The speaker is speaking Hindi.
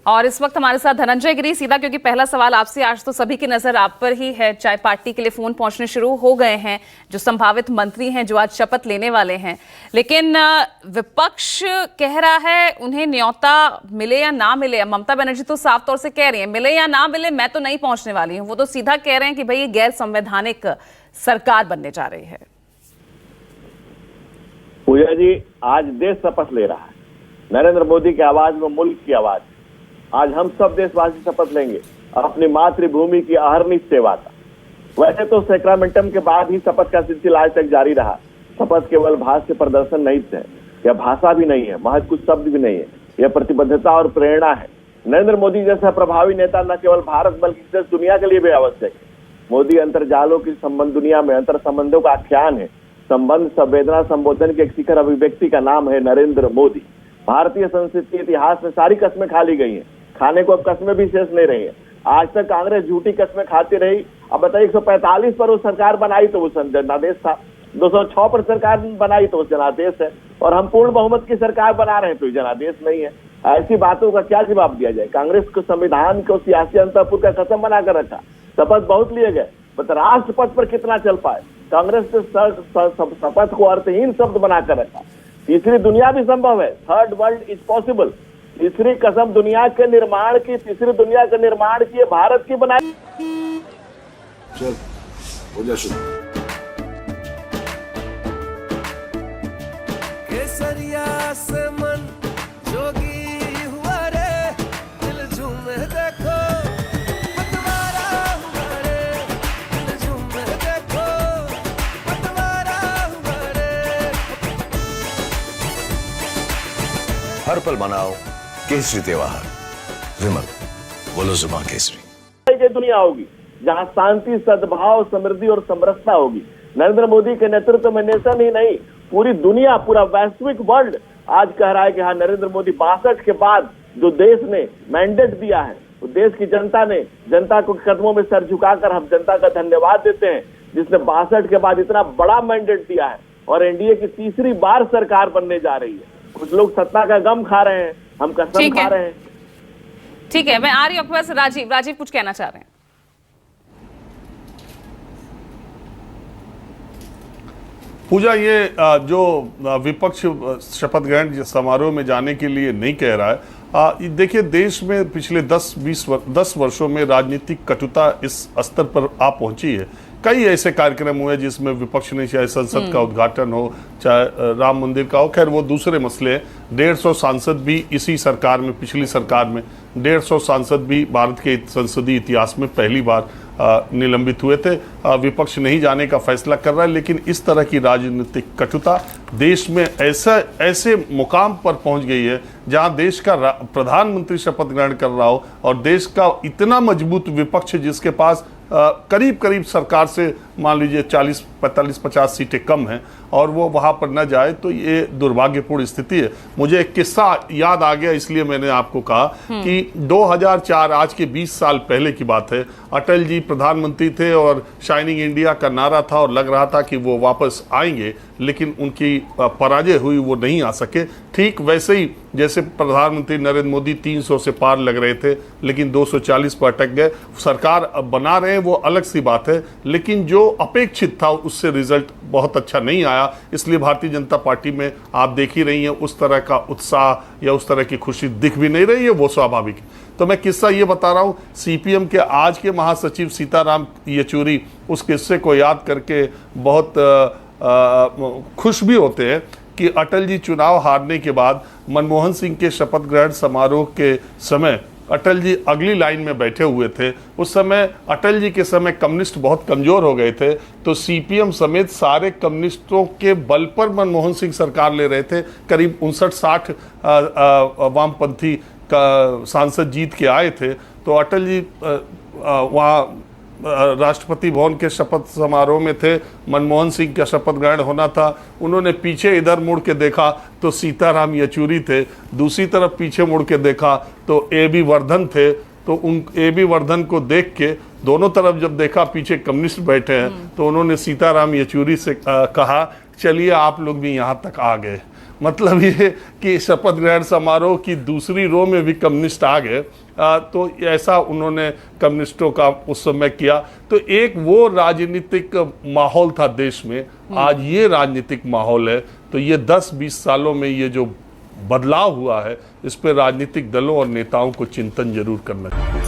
और इस वक्त हमारे साथ धनंजय गिरी सीधा, क्योंकि पहला सवाल आपसे, आज तो सभी की नजर आप पर ही है। चाय पार्टी के लिए फोन पहुंचने शुरू हो गए हैं जो संभावित मंत्री हैं जो आज शपथ लेने वाले हैं, लेकिन विपक्ष कह रहा है उन्हें न्योता मिले या ना मिले। ममता बनर्जी तो साफ तौर से कह रही है मिले या ना मिले मैं तो नहीं पहुंचने वाली हूं। वो तो सीधा कह रहे हैं कि भाई ये गैर संवैधानिक सरकार बनने जा रही है। पूजा जी, आज देश शपथ ले रहा है। नरेंद्र मोदी की आवाज में मुल्क की आवाज। आज हम सब देशवासी शपथ लेंगे अपनी मातृभूमि की अहर्निश सेवा का। वैसे तो सैक्रामेंटम के बाद ही शपथ का सिलसिला आज तक जारी रहा। शपथ केवल भाष्य प्रदर्शन नहीं है, यह भाषा भी नहीं है, महज कुछ शब्द भी नहीं है, यह प्रतिबद्धता और प्रेरणा है। नरेंद्र मोदी जैसा प्रभावी नेता न केवल भारत बल्कि देश दुनिया के लिए भी आवश्यक है। मोदी अंतर्जालों की संबंध दुनिया में अंतर संबंधों का आख्यान है। संबंध संवेदना संबोधन के एक शिखर अभिव्यक्ति का नाम है नरेंद्र मोदी। भारतीय संस्कृति के इतिहास में सारी कस्में खा ली गई हैं, खाने को अब कस्में भी शेष नहीं रही है। आज तक कांग्रेस झूठी कस्में खाती रही। अब बताइए 145 पर वो सरकार बनाई तो वो जनादेश था, 206 पर सरकार बनाई तो वो जनादेश है, और हम पूर्ण बहुमत की सरकार बना रहे हैं तो जनादेश नहीं है। ऐसी बातों का क्या जवाब दिया जाए? कांग्रेस को संविधान को सियासी अंतःपुर का कसम बनाकर रखा, शपथ बहुत लिए गए, राष्ट्र पथ पर कितना चल पाए? कांग्रेस ने शपथ को अर्थहीन शब्द बनाकर रखा। तीसरी दुनिया भी संभव है, थर्ड वर्ल्ड इज पॉसिबल। तीसरी कसम दुनिया के निर्माण की, तीसरी दुनिया के निर्माण की, भारत की बनाई। चल हो जा शुरू। केसरिया से मन जोगी हुआ रे, दिल झूमे देखो पतवारा हुआ रे, दिल झूमे देखो पतवारा हुआ रे। हर पल मनाओ केसरी त्योहार। विमल, बोलो जुबान केसरी। दुनिया होगी जहां शांति, सद्भाव, समृद्धि और समरसता होगी। नरेंद्र मोदी के नेतृत्व में नेशन ही नहीं, पूरी दुनिया, पूरा वैश्विक वर्ल्ड आज कह रहा है कि हाँ, नरेंद्र मोदी 62 के बाद जो देश ने मैंडेट दिया है, वो देश की जनता ने, जनता को कदमों में सर झुकाकर हम जनता का धन्यवाद देते हैं जिसने 62 के बाद इतना बड़ा मैंडेट दिया है। और एनडीए की तीसरी बार सरकार बनने जा रही है। कुछ लोग सत्ता का गम खा रहे हैं, हम कसम खा रहे हैं। ठीक है, मैं आ रही हूँ आपके पास। राजीव कुछ कहना चाह रहे हैं? पूजा, ये जो विपक्ष शपथ ग्रहण समारोह में जाने के लिए नहीं कह रहा है, देखिए देश में पिछले 10 वर्षों में राजनीतिक कटुता इस स्तर पर आ पहुंची है। कई ऐसे कार्यक्रम हुए जिसमें विपक्ष ने, चाहे संसद का उद्घाटन हो, चाहे राम मंदिर का हो, खैर वो दूसरे मसले हैं। 150 सांसद भी इसी सरकार में, पिछली सरकार में 150 सांसद भी भारत के संसदीय इतिहास में पहली बार निलंबित हुए थे। विपक्ष नहीं जाने का फैसला कर रहा है, लेकिन इस तरह की राजनीतिक कटुता देश में ऐसे मुकाम पर पहुंच गई है जहां देश का प्रधानमंत्री शपथ ग्रहण कर रहा हो और देश का इतना मजबूत विपक्ष जिसके पास करीब सरकार से मान लीजिए 40, 45, 50 सीटें कम हैं और वो वहाँ पर न जाए, तो ये दुर्भाग्यपूर्ण स्थिति है। मुझे एक किस्सा याद आ गया, इसलिए मैंने आपको कहा कि 2004, आज के 20 साल पहले की बात है। अटल जी प्रधानमंत्री थे और शाइनिंग इंडिया का नारा था और लग रहा था कि वो वापस आएंगे, लेकिन उनकी पराजय हुई, वो नहीं आ सके। ठीक वैसे ही जैसे प्रधानमंत्री नरेंद्र मोदी 300 से पार लग रहे थे, लेकिन 240 पर अटक गए। सरकार अब बना रहे हैं, वो अलग सी बात है, लेकिन जो अपेक्षित था उससे रिजल्ट बहुत अच्छा नहीं आया। इसलिए भारतीय जनता पार्टी में आप देख ही रही हैं, उस तरह का उत्साह या उस तरह की खुशी दिख भी नहीं रही है, वो स्वाभाविक है। तो मैं किस्सा ये बता रहा हूँ, सीपीएम के आज के महासचिव सीताराम येचुरी उस किस्से को याद करके बहुत खुश भी होते हैं कि अटल जी चुनाव हारने के बाद मनमोहन सिंह के शपथ ग्रहण समारोह के समय अटल जी अगली लाइन में बैठे हुए थे। उस समय अटल जी के समय कम्युनिस्ट बहुत कमजोर हो गए थे, तो सीपीएम समेत सारे कम्युनिस्टों के बल पर मनमोहन सिंह सरकार ले रहे थे। करीब 59-60 वामपंथी का सांसद जीत के आए थे। तो अटल जी वहाँ राष्ट्रपति भवन के शपथ समारोह में थे, मनमोहन सिंह का शपथ ग्रहण होना था। उन्होंने पीछे इधर मुड़ के देखा तो सीताराम येचुरी थे, दूसरी तरफ पीछे मुड़ के देखा तो ए.बी. वर्धन थे। तो उन ए.बी. वर्धन को देख के दोनों तरफ जब देखा पीछे कम्युनिस्ट बैठे हैं, तो उन्होंने सीताराम येचुरी से कहा, चलिए आप लोग भी यहाँ तक आ गए। मतलब ये कि शपथ ग्रहण समारोह की दूसरी रो में भी कम्युनिस्ट आ गए, तो ऐसा उन्होंने कम्युनिस्टों का उस समय किया। तो एक वो राजनीतिक माहौल था देश में, आज ये राजनीतिक माहौल है। तो ये 10-20 सालों में ये जो बदलाव हुआ है, इस पर राजनीतिक दलों और नेताओं को चिंतन जरूर करना चाहिए।